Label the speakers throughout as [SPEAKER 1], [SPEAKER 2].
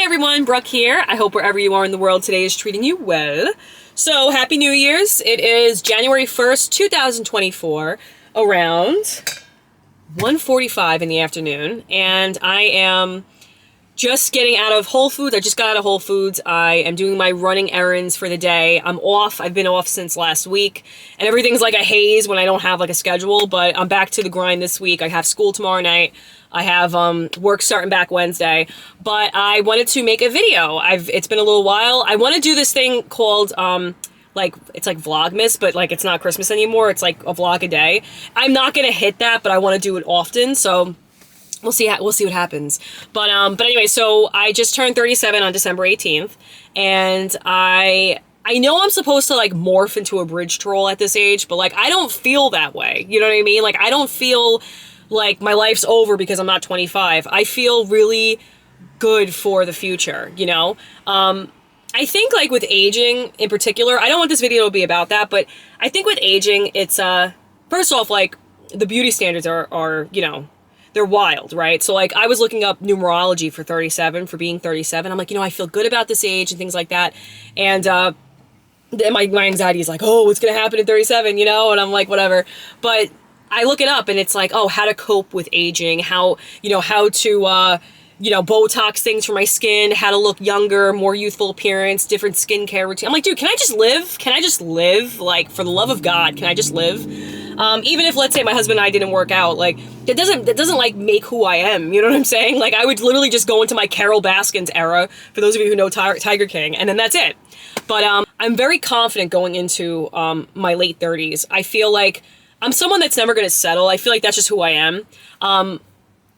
[SPEAKER 1] everyone, Brooke here. I hope wherever you are in the world today is treating you well. So, Happy New Year's. It is January 1st, 2024, around 1:45 in the afternoon, and I am just getting out of Whole Foods. I just got out of Whole Foods. I am doing my running errands for the day. I'm off. I've been off since last week, and everything's like a haze when I don't have like a schedule, but I'm back to the grind this week. I have school tomorrow night. I have work starting back Wednesday, but I wanted to make a video. It's been a little while. I want to do this thing called it's like Vlogmas, but like it's not Christmas anymore. It's like a vlog a day. I'm not gonna hit that, but I want to do it often. So we'll see what happens. But anyway, so I just turned 37 on December 18th, and I know I'm supposed to like morph into a bridge troll at this age, but like I don't feel that way. You know what I mean? Like I don't feel like my life's over because I'm not 25. I feel really good for the future, you know? I think like with aging in particular, I don't want this video to be about that, but I think with aging, it's, first off, like the beauty standards are, you know, they're wild, right? So like I was looking up numerology for 37, for being 37. I'm like, you know, I feel good about this age and things like that. And, then my anxiety is like, oh, what's going to happen at 37, you know? And I'm like, whatever. But I look it up and it's like, oh, how to cope with aging, how to, Botox things for my skin, how to look younger, more youthful appearance, different skincare routine. I'm like, dude, can I just live? Can I just live? Like, for the love of God, can I just live? Even if, let's say, my husband and I didn't work out, like, that doesn't like make who I am. You know what I'm saying? Like, I would literally just go into my Carol Baskins era, for those of you who know Tiger King, and then that's it. But I'm very confident going into my late 30s. I feel like I'm someone that's never going to settle. I feel like that's just who I am.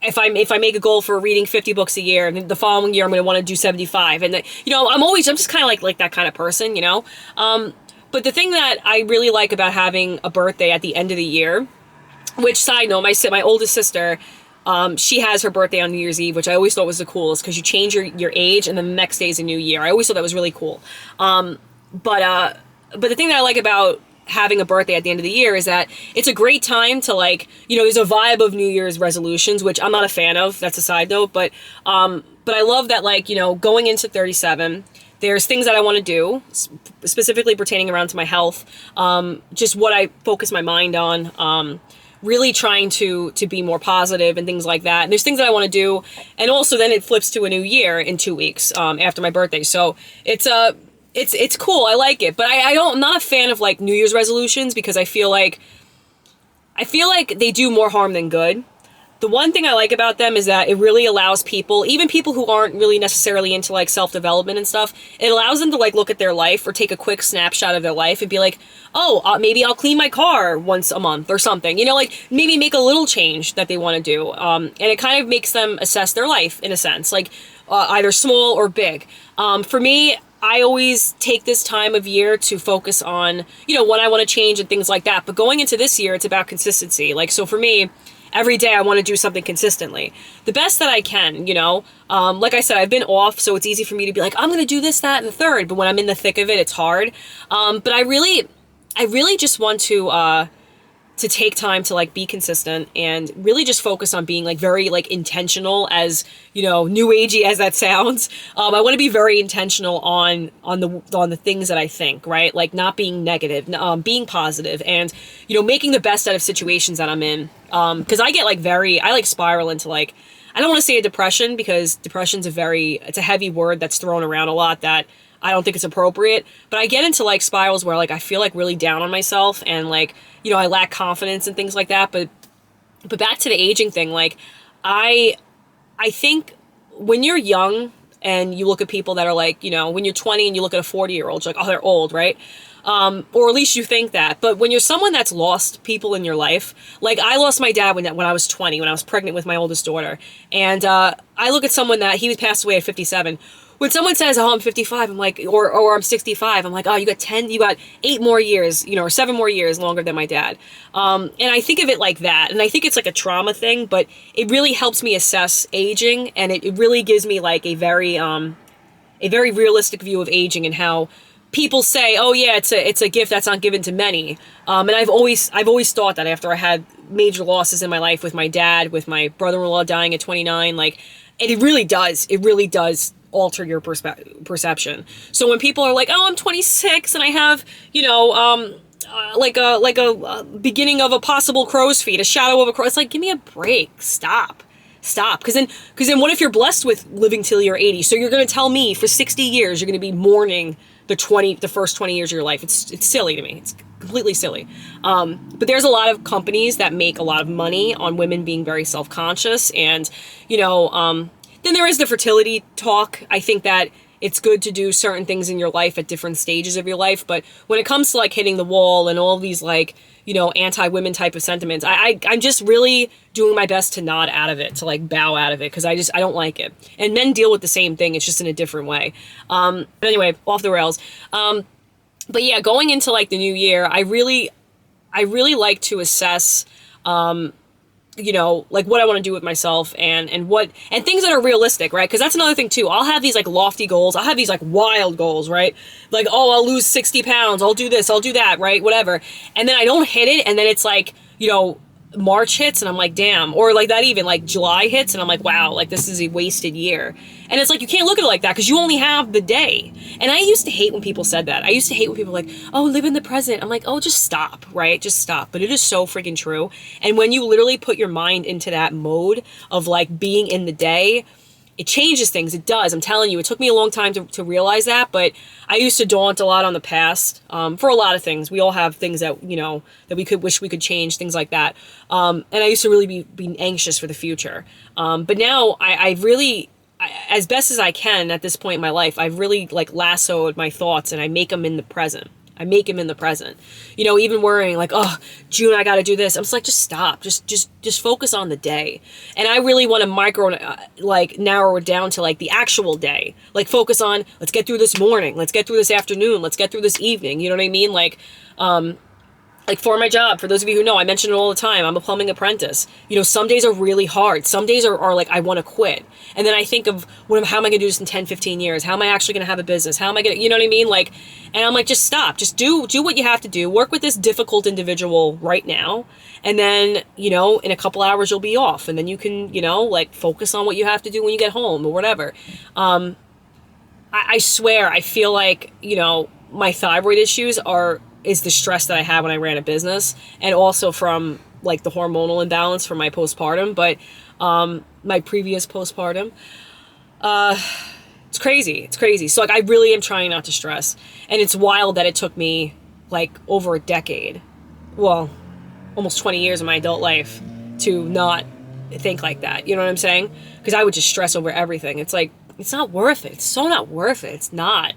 [SPEAKER 1] If I make a goal for reading 50 books a year, and the following year I'm going to want to do 75, and I'm just kind of like that kind of person, you know. But the thing that I really like about having a birthday at the end of the year, which, side note, my oldest sister, she has her birthday on New Year's Eve, which I always thought was the coolest because you change your age and then the next day is a new year. I always thought that was really cool. But the thing that I like about having a birthday at the end of the year is that it's a great time to, like, there's a vibe of New Year's resolutions, which I'm not a fan of. That's a side note. But I love that, like, going into 37, there's things that I want to do, specifically pertaining around to my health, just what I focus my mind on, really trying to be more positive and things like that. And there's things that I want to do. And also then it flips to a new year in 2 weeks, after my birthday. So it's cool. I like it, but I'm not a fan of like New Year's resolutions because I feel like they do more harm than good. The one thing I like about them is that it really allows people, even people who aren't really necessarily into like self-development and stuff, it allows them to like look at their life or take a quick snapshot of their life and be like, oh, maybe I'll clean my car once a month or something, like maybe make a little change that they want to do. And it kind of makes them assess their life in a sense, like either small or big. For me, I always take this time of year to focus on, what I want to change and things like that. But going into this year, it's about consistency. Like, so for me, every day I want to do something consistently. The best that I can, like I said, I've been off, so it's easy for me to be like, I'm going to do this, that, and the third. But when I'm in the thick of it, it's hard. But I really just want to take time to like be consistent and really just focus on being like very like intentional, as new agey as that sounds. I want to be very intentional on the things that I think, right? Like not being negative, being positive, and making the best out of situations that I'm in. Because I like spiral into like, I don't want to say a depression because depression's it's a heavy word that's thrown around a lot that I don't think it's appropriate, but I get into like spirals where like I feel like really down on myself and like, I lack confidence and things like that. But back to the aging thing, like I think when you're young and you look at people that are like, when you're 20 and you look at a 40-year-old, you're like, oh, they're old, right? Or at least you think that. But when you're someone that's lost people in your life, like I lost my dad when I was 20, when I was pregnant with my oldest daughter. And I look at someone that he passed away at 57. When someone says, oh, I'm 55, I'm like, or I'm 65, I'm like, oh, you got 8 more years, or 7 more years longer than my dad. And I think of it like that. And I think it's like a trauma thing, but it really helps me assess aging. And it really gives me like a very realistic view of aging and how people say, oh yeah, it's a gift that's not given to many. And I've always thought that after I had major losses in my life with my dad, with my brother-in-law dying at 29, like, and it really does alter your perception. So when people are like, oh, I'm 26 and I have, like a beginning of a possible crow's feet, a shadow of a crow. It's like, give me a break. Stop. Because then what if you're blessed with living till you're 80? So you're going to tell me for 60 years, you're going to be mourning the first 20 years of your life. It's silly to me. It's completely silly. But there's a lot of companies that make a lot of money on women being very self-conscious. And, then there is the fertility talk. I think that it's good to do certain things in your life at different stages of your life. But when it comes to like hitting the wall and all these like, anti-women type of sentiments, I'm just really doing my best to nod out of it, to like bow out of it, because I don't like it. And men deal with the same thing. It's just in a different way. But anyway, off the rails. But yeah, going into like the new year, I really like to assess, like what I want to do with myself and things that are realistic, right? Because that's another thing too. I'll have these like lofty goals. I'll have these like wild goals, right? Like, oh, I'll lose 60 pounds. I'll do this. I'll do that, right? Whatever. And then I don't hit it. And then it's like, March hits and I'm like, damn. Or like that even like July hits and I'm like, wow, like this is a wasted year. And it's like, you can't look at it like that because you only have the day. And I used to hate when people said that. I used to hate when people were like, oh, live in the present. I'm like, oh, just stop, right? Just stop. But it is so freaking true. And when you literally put your mind into that mode of like being in the day, it changes things. It does. I'm telling you, it took me a long time to realize that, but I used to daunt a lot on the past, for a lot of things. We all have things that, that we could wish we could change, things like that. And I used to really be anxious for the future. But now I really, as best as I can at this point in my life, I've really like lassoed my thoughts and I make them in the present. Even worrying like, oh, June, I got to do this. I'm just like, just stop. Just focus on the day. And I really want to narrow it down to like the actual day. Like focus on, let's get through this morning. Let's get through this afternoon. Let's get through this evening. You know what I mean? Like for my job, for those of you who know, I mention it all the time. I'm a plumbing apprentice. Some days are really hard. Some days are like, I want to quit. And then I think of how am I going to do this in 10, 15 years? How am I actually going to have a business? How am I going to, you know what I mean? Like, and I'm like, just stop, just do what you have to do. Work with this difficult individual right now. And then, in a couple hours you'll be off. And then you can, like focus on what you have to do when you get home or whatever. I swear, I feel like, my thyroid issues is the stress that I had when I ran a business, and also from like the hormonal imbalance from my postpartum, but my previous postpartum. It's crazy. So like I really am trying not to stress, and it's wild that it took me like over a decade, well, almost 20 years of my adult life to not think like that. You know what I'm saying? Because I would just stress over everything. It's like, it's not worth it. It's so not worth it. It's not.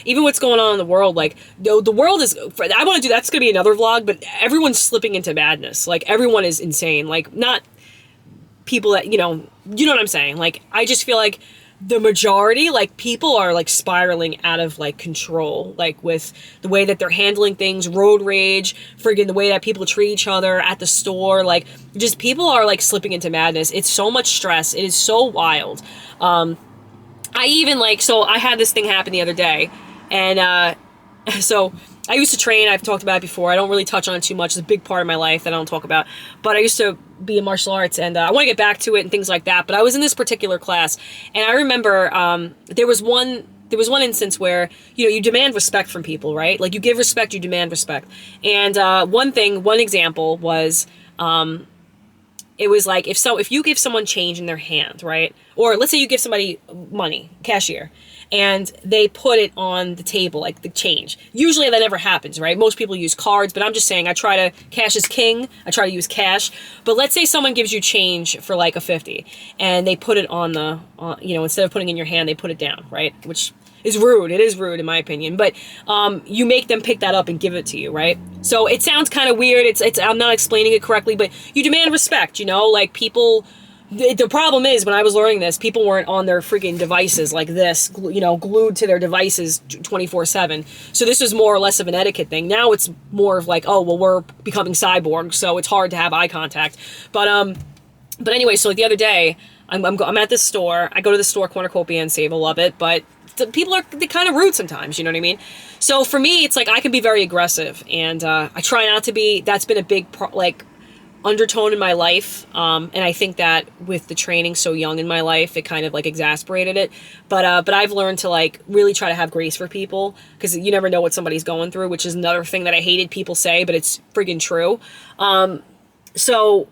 [SPEAKER 1] Even what's going on in the world, like the world is, I want to do, that's going to be another vlog, but everyone's slipping into madness. Like everyone is insane. Like not people that, you know what I'm saying? Like, I just feel like the majority, like people are like spiraling out of like control, like with the way that they're handling things, road rage, friggin' the way that people treat each other at the store. Like just people are like slipping into madness. It's so much stress. It is so wild. I even so I had this thing happen the other day, and so I used to train. I've talked about it before. I don't really touch on it too much. It's a big part of my life that I don't talk about, but I used to be in martial arts, and I want to get back to it and things like that. But I was in this particular class, and I remember there was one instance where, you demand respect from people, right? Like you give respect, you demand respect. And one example was, it was like, if you give someone change in their hand, right? Or let's say you give somebody money, cashier, and they put it on the table, like the change. Usually that never happens, right? Most people use cards, but I'm just saying, cash is king. I try to use cash. But let's say someone gives you change for like a 50, and they put it on instead of putting it in your hand, they put it down, right? Which is rude. It is rude in my opinion, but you make them pick that up and give it to you, right? So it sounds kind of weird. I'm not explaining it correctly, but you demand respect, like people. The problem is, when I was learning this, people weren't on their freaking devices like this, glued to their devices 24/7. So this was more or less of an etiquette thing. Now it's more of like, oh, well, we're becoming cyborgs, so it's hard to have eye contact. But anyway, so the other day, I'm at this store. I go to the store, Cornucopia and Save. I love it, but people they're kind of rude sometimes. You know what I mean? So for me, it's like I can be very aggressive, and I try not to be. That's been a big undertone in my life, and I think that with the training so young in my life, it kind of like exasperated it. But I've learned to like really try to have grace for people, because you never know what somebody's going through, which is another thing that I hated people say, but it's friggin' true. So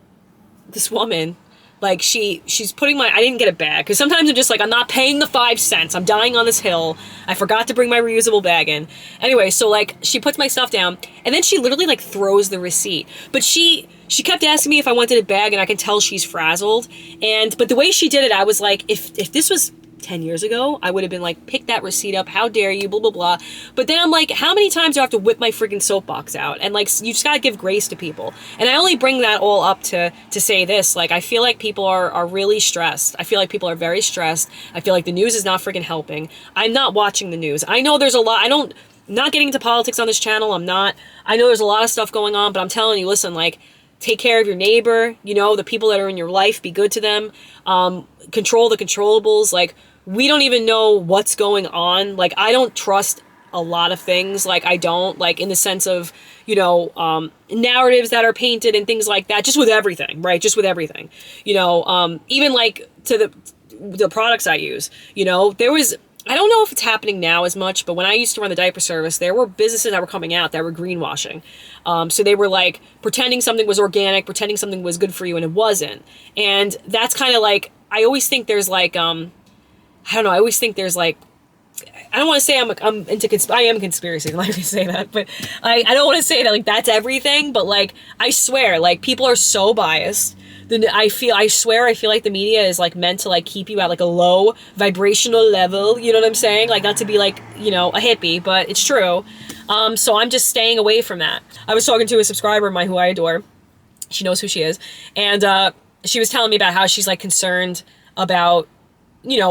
[SPEAKER 1] this woman, like she's putting my, I didn't get a bag, because sometimes I'm just like, I'm not paying the 5 cents, I'm dying on this hill, I forgot to bring my reusable bag in. Anyway, so like she puts my stuff down, and then she literally like throws the receipt, but she kept asking me if I wanted a bag, and I can tell she's frazzled. But the way she did it, I was like, if this was 10 years ago, I would have been like, pick that receipt up, how dare you, blah, blah, blah. But then I'm like, how many times do I have to whip my freaking soapbox out? And like, you just gotta give grace to people. And I only bring that all up to say this, like, I feel like people are really stressed. I feel like people are very stressed. I feel like the news is not freaking helping. I'm not watching the news. I know there's a lot, not getting into politics on this channel, I know there's a lot of stuff going on, but I'm telling you, listen, like, take care of your neighbor, the people that are in your life, be good to them, control the controllables. Like, we don't even know what's going on. Like, I don't trust a lot of things. Like, I don't, like, in the sense of, narratives that are painted and things like that, just with everything, right? Just with everything, even like to the products I use, there was, I don't know if it's happening now as much, but when I used to run the diaper service, there were businesses that were coming out that were greenwashing. So they were like pretending something was organic, pretending something was good for you, and it wasn't. And that's kind of like, I always think there's like, I don't know, I always think there's like, I don't want to say I am conspiracy, like to say that, but I don't want to say that like that's everything, but like, I swear, like, people are so biased. I feel like the media is like meant to like keep you at like a low vibrational level, you know what I'm saying? Like, not to be like, a hippie, but it's true. So I'm just staying away from that. I was talking to a subscriber of mine who I adore. She knows who she is. And she was telling me about how she's like concerned about,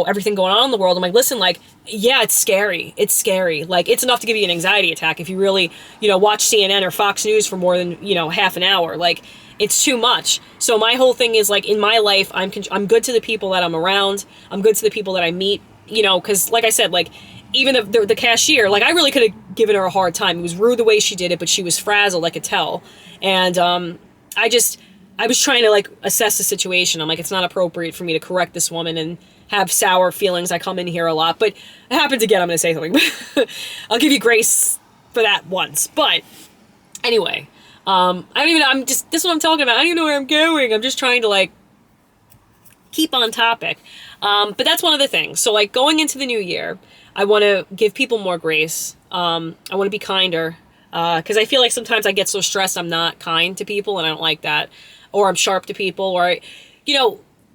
[SPEAKER 1] everything going on in the world. I'm like, listen, like, yeah, it's scary. It's scary. Like, it's enough to give you an anxiety attack if you really, watch CNN or Fox News for more than, half an hour. Like, it's too much. So my whole thing is like, in my life, I'm good to the people that I'm around. I'm good to the people that I meet, because like I said, like, even the cashier, like, I really could have given her a hard time. It was rude the way she did it, but she was frazzled, I could tell. And I was trying to like assess the situation. I'm like, it's not appropriate for me to correct this woman and have sour feelings. I come in here a lot, but it happens again. I'm going to say something. I'll give you grace for that once. But anyway, this is what I'm talking about. I don't even know where I'm going. I'm just trying to like keep on topic. But that's one of the things. So like, going into the new year, I want to give people more grace. I want to be kinder. Because I feel like sometimes I get so stressed I'm not kind to people, and I don't like that. Or I'm sharp to people, or,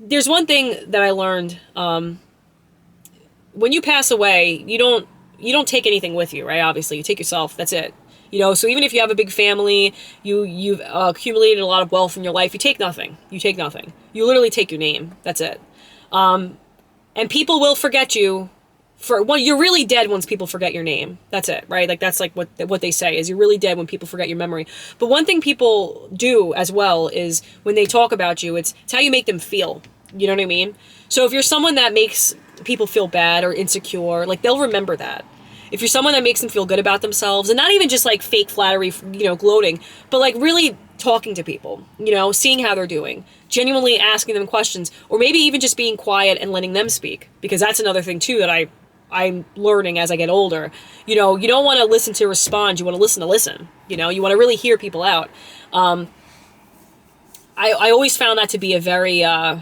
[SPEAKER 1] there's one thing that I learned. When you pass away, you don't take anything with you, right? Obviously, you take yourself. That's it. So even if you have a big family, you've accumulated a lot of wealth in your life, you take nothing. You take nothing. You literally take your name. That's it. And people will forget you. You're really dead once people forget your name. That's it, right? Like, that's like what they say is you're really dead when people forget your memory. But one thing people do as well is when they talk about you, it's how you make them feel. You know what I mean? So if you're someone that makes people feel bad or insecure, like, they'll remember that. If you're someone that makes them feel good about themselves, and not even just like fake flattery, gloating, but like really talking to people, seeing how they're doing, genuinely asking them questions, or maybe even just being quiet and letting them speak. Because that's another thing too that I'm learning as I get older. You don't want to listen to respond. You want to listen. You want to really hear people out. I always found that to be a very, I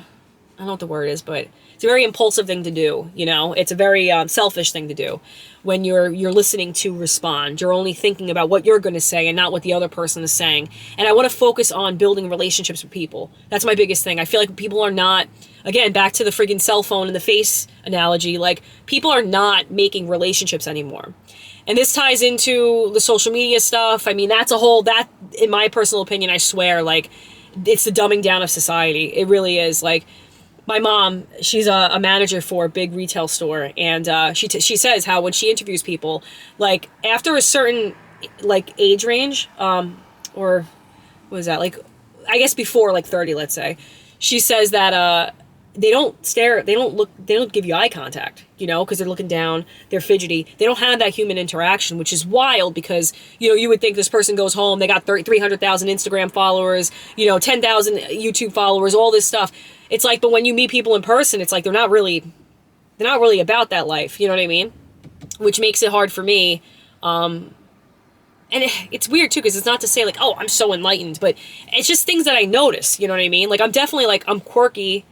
[SPEAKER 1] don't know what the word is, but it's a very impulsive thing to do. It's a very selfish thing to do. When you're listening to respond, you're only thinking about what you're going to say and not what the other person is saying. And I want to focus on building relationships with people. That's my biggest thing. I feel like people are not, again, back to the friggin' cell phone and the face analogy, like, people are not making relationships anymore. And this ties into the social media stuff. I mean, that, in my personal opinion, I swear, like, it's the dumbing down of society. It really is. Like, my mom, she's a manager for a big retail store, and she says how when she interviews people, like, after a certain like age range, or what is that, like, I guess before like 30, let's say, she says that they don't stare, they don't look, they don't give you eye contact, you know, because they're looking down, they're fidgety. They don't have that human interaction, which is wild because, you know, you would think this person goes home, they got 300,000 Instagram followers, you know, 10,000 YouTube followers, all this stuff. It's like, but when you meet people in person, it's like they're not really about that life, you know what I mean? Which makes it hard for me. And it's weird too, because it's not to say like, oh, I'm so enlightened, but it's just things that I notice, you know what I mean? Like, I'm definitely like, I'm quirky.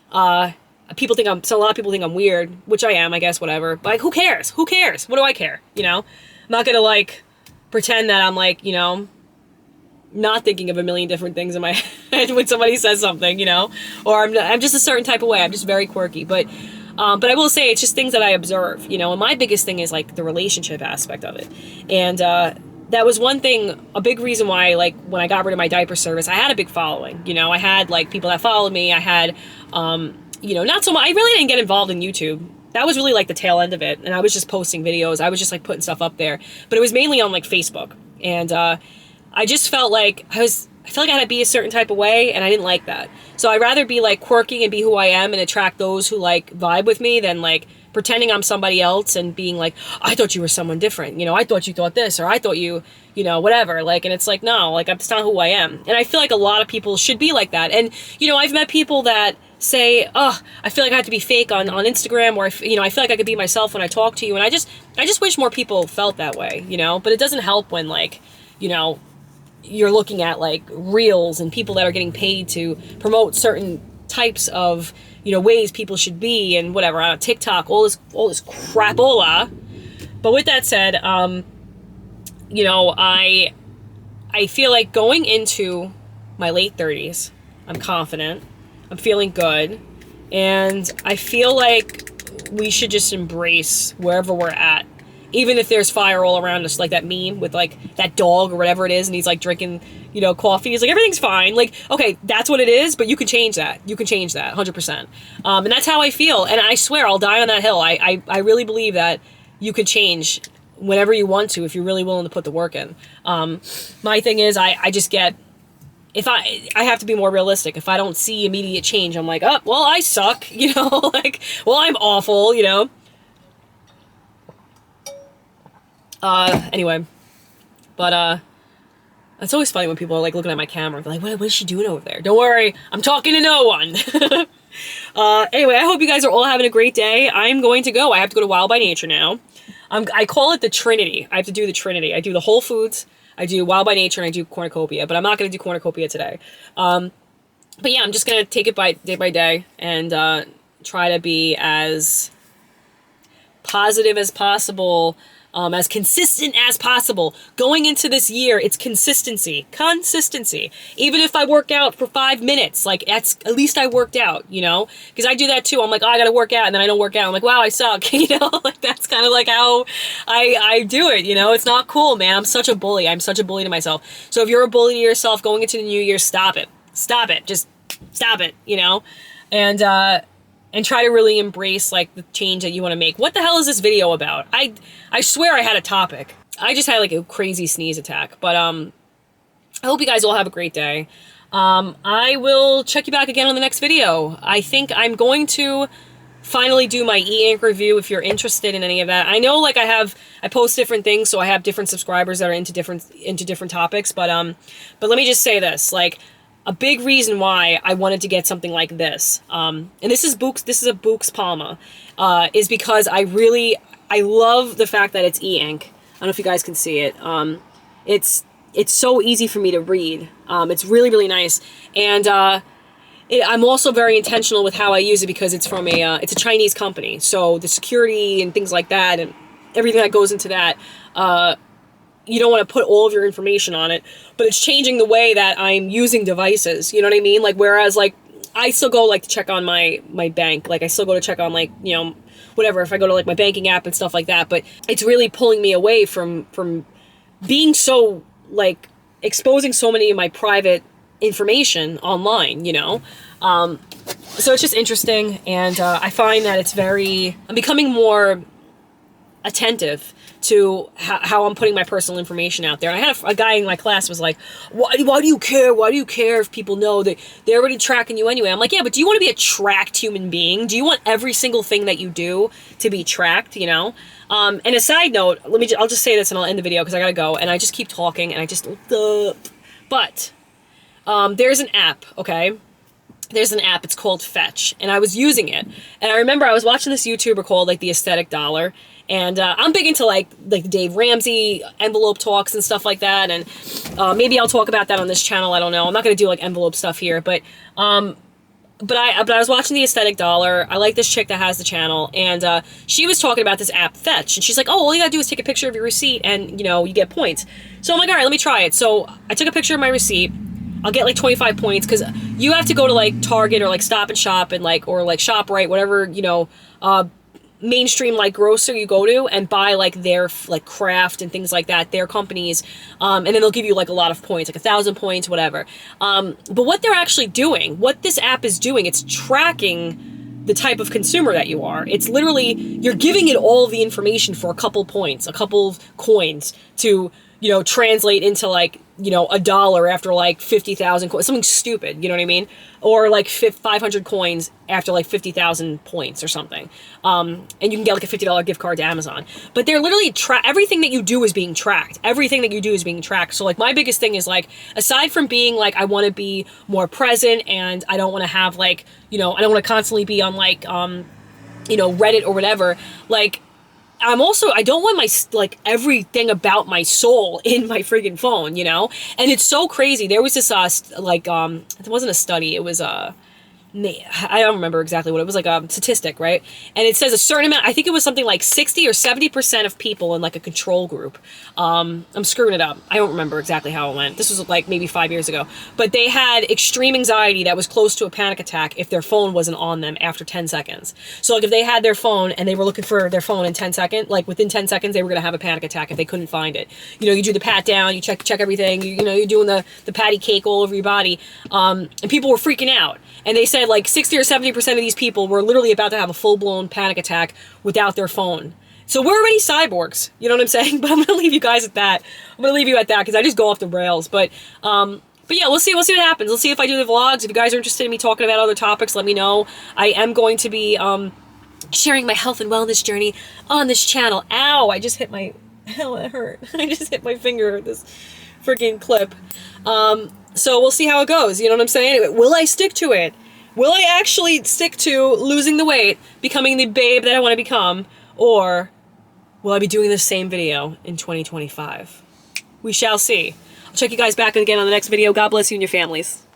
[SPEAKER 1] So a lot of people think I'm weird, which I am, I guess, whatever. But like, who cares? Who cares? What do I care? You know? I'm not gonna like pretend that I'm like, you know, not thinking of a million different things in my head when somebody says something, you know? Or I'm just a certain type of way. I'm just very quirky. But I will say it's just things that I observe, you know? And my biggest thing is like the relationship aspect of it. And, that was one thing, a big reason why, like, when I got rid of my diaper service, I had a big following, you know, I had, like, people that followed me, I had, you know, not so much, I really didn't get involved in YouTube. That was really, like, the tail end of it, and I was just posting videos, I was just, like, putting stuff up there, but it was mainly on, like, Facebook, and, I just felt like, I felt like I had to be a certain type of way, and I didn't like that. So I'd rather be, like, quirky and be who I am and attract those who, like, vibe with me than, like, pretending I'm somebody else and being like, I thought you were someone different, you know, I thought you thought this, or I thought you know, whatever, like, and it's like, no, like, that's not who I am. And I feel like a lot of people should be like that. And, you know, I've met people that say, oh, I feel like I have to be fake on Instagram, or, you know, I feel like I could be myself when I talk to you. And I just wish more people felt that way, you know, but it doesn't help when, like, you know, you're looking at, like, reels and people that are getting paid to promote certain types of, you know, ways people should be and whatever on TikTok, all this crapola. But with that said, you know, I feel like going into my late 30s, I'm confident, I'm feeling good, and I feel like we should just embrace wherever we're at. Even if there's fire all around us, like that meme with like that dog or whatever it is, and he's like drinking, you know, coffee. He's like, everything's fine. Like, okay, that's what it is, but you can change that. You can change that 100%. And that's how I feel. And I swear I'll die on that hill. I really believe that you can change whenever you want to if you're really willing to put the work in. My thing is I just get, if I have to be more realistic. If I don't see immediate change, I'm like, oh, well, I suck, you know, like, well, I'm awful, you know. Anyway, but, it's always funny when people are, like, looking at my camera, like, what is she doing over there? Don't worry, I'm talking to no one. Anyway, I hope you guys are all having a great day. I'm going to go. I have to go to Wild by Nature now. I call it the Trinity. I have to do the Trinity. I do the Whole Foods, I do Wild by Nature, and I do Cornucopia, but I'm not going to do Cornucopia today. But yeah, I'm just going to take it day by day, and, try to be as positive as possible, as consistent as possible. Going into this year, it's consistency. Consistency. Even if I work out for 5 minutes, like, at least I worked out, you know? Because I do that too. I'm like, oh, I gotta work out, and then I don't work out. I'm like, wow, I suck, you know? Like, that's kind of like how I do it, you know? It's not cool, man. I'm such a bully. I'm such a bully to myself. So if you're a bully to yourself going into the new year, stop it. Stop it. Just stop it, you know? And try to really embrace, like, the change that you want to make. What the hell is this video about? I swear I had a topic. I just had, like, a crazy sneeze attack. But, I hope you guys all have a great day. I will check you back again on the next video. I think I'm going to finally do my e-ink review if you're interested in any of that. I know, like, I post different things, so I have different subscribers that are into different topics. But let me just say this, like, a big reason why I wanted to get something like this, and this is a Books Palma, is because I love the fact that it's e-ink. I don't know if you guys can see it. It's so easy for me to read. It's really, really nice. And I'm also very intentional with how I use it because it's from it's a Chinese company. So the security and things like that and everything that goes into that, you don't want to put all of your information on it, but it's changing the way that I'm using devices. You know what I mean? Like, whereas, like, I still go, like, to check on my bank. Like, I still go to check on, like, you know, whatever, if I go to, like, my banking app and stuff like that. But it's really pulling me away from being so, like, exposing so many of my private information online, you know? So it's just interesting. And I find that I'm becoming more attentive to how I'm putting my personal information out there. And I had a guy in my class was like, why do you care? Why do you care if people know that they're already tracking you anyway? I'm like, yeah, but do you want to be a tracked human being? Do you want every single thing that you do to be tracked, you know? And a side note, I'll just say this and I'll end the video because I gotta go. And I just keep talking and I just, but there's an app, okay? There's an app, it's called Fetch, and I was using it. And I remember I was watching this YouTuber called, like, The Aesthetic Dollar, and I'm big into, like Dave Ramsey envelope talks and stuff like that, and maybe I'll talk about that on this channel, I don't know. I'm not gonna do, like, envelope stuff here, but I was watching The Aesthetic Dollar. I like this chick that has the channel, and she was talking about this app, Fetch, and she's like, oh, all you gotta do is take a picture of your receipt, and, you know, you get points. So I'm like, all right, let me try it. So I took a picture of my receipt. I'll get like 25 points because you have to go to like Target or like Stop and Shop and like, or like ShopRite, whatever, you know, mainstream like grocer you go to, and buy like their like craft and things like that, their companies, and then they'll give you like a lot of points, like 1,000 points, whatever. But what they're actually doing, what this app is doing, it's tracking the type of consumer that you are. It's literally, you're giving it all the information for a couple points, a couple coins to, you know, translate into like, you know, $1 after like 50,000 coins, something stupid, you know what I mean? Or like 500 coins after like 50,000 points or something. And you can get like a $50 gift card to Amazon. But they're literally, everything that you do is being tracked. Everything that you do is being tracked. So like my biggest thing is like, aside from being like, I want to be more present and I don't want to have like, you know, I don't want to constantly be on like, you know, Reddit or whatever, like, I don't want my, like, everything about my soul in my friggin' phone, you know? And it's so crazy. There was this, like, it wasn't a study, it was, I don't remember exactly what it was, like a statistic, right? And it says a certain amount, I think it was something like 60 or 70% of people in like a control group. I'm screwing it up. I don't remember exactly how it went. This was like maybe 5 years ago. But they had extreme anxiety that was close to a panic attack if their phone wasn't on them after 10 seconds. So like if they had their phone and they were looking for their phone in 10 seconds, like within 10 seconds, they were going to have a panic attack if they couldn't find it. You know, you do the pat down, you check everything, you know, you're doing the patty cake all over your body. And people were freaking out. And they said like 60 or 70% of these people were literally about to have a full-blown panic attack without their phone. So we're already cyborgs, you know what I'm saying? But I'm going to leave you guys at that. I'm going to leave you at that because I just go off the rails. But yeah, we'll see what happens. Let's see if I do the vlogs. If you guys are interested in me talking about other topics, let me know. I am going to be sharing my health and wellness journey on this channel. Ow, I just hit my, hell, it hurt. I just hit my finger with this freaking clip. So we'll see how it goes, you know what I'm saying? Anyway, will I stick to it? Will I actually stick to losing the weight, becoming the babe that I want to become, or will I be doing the same video in 2025? We shall see. I'll check you guys back again on the next video. God bless you and your families.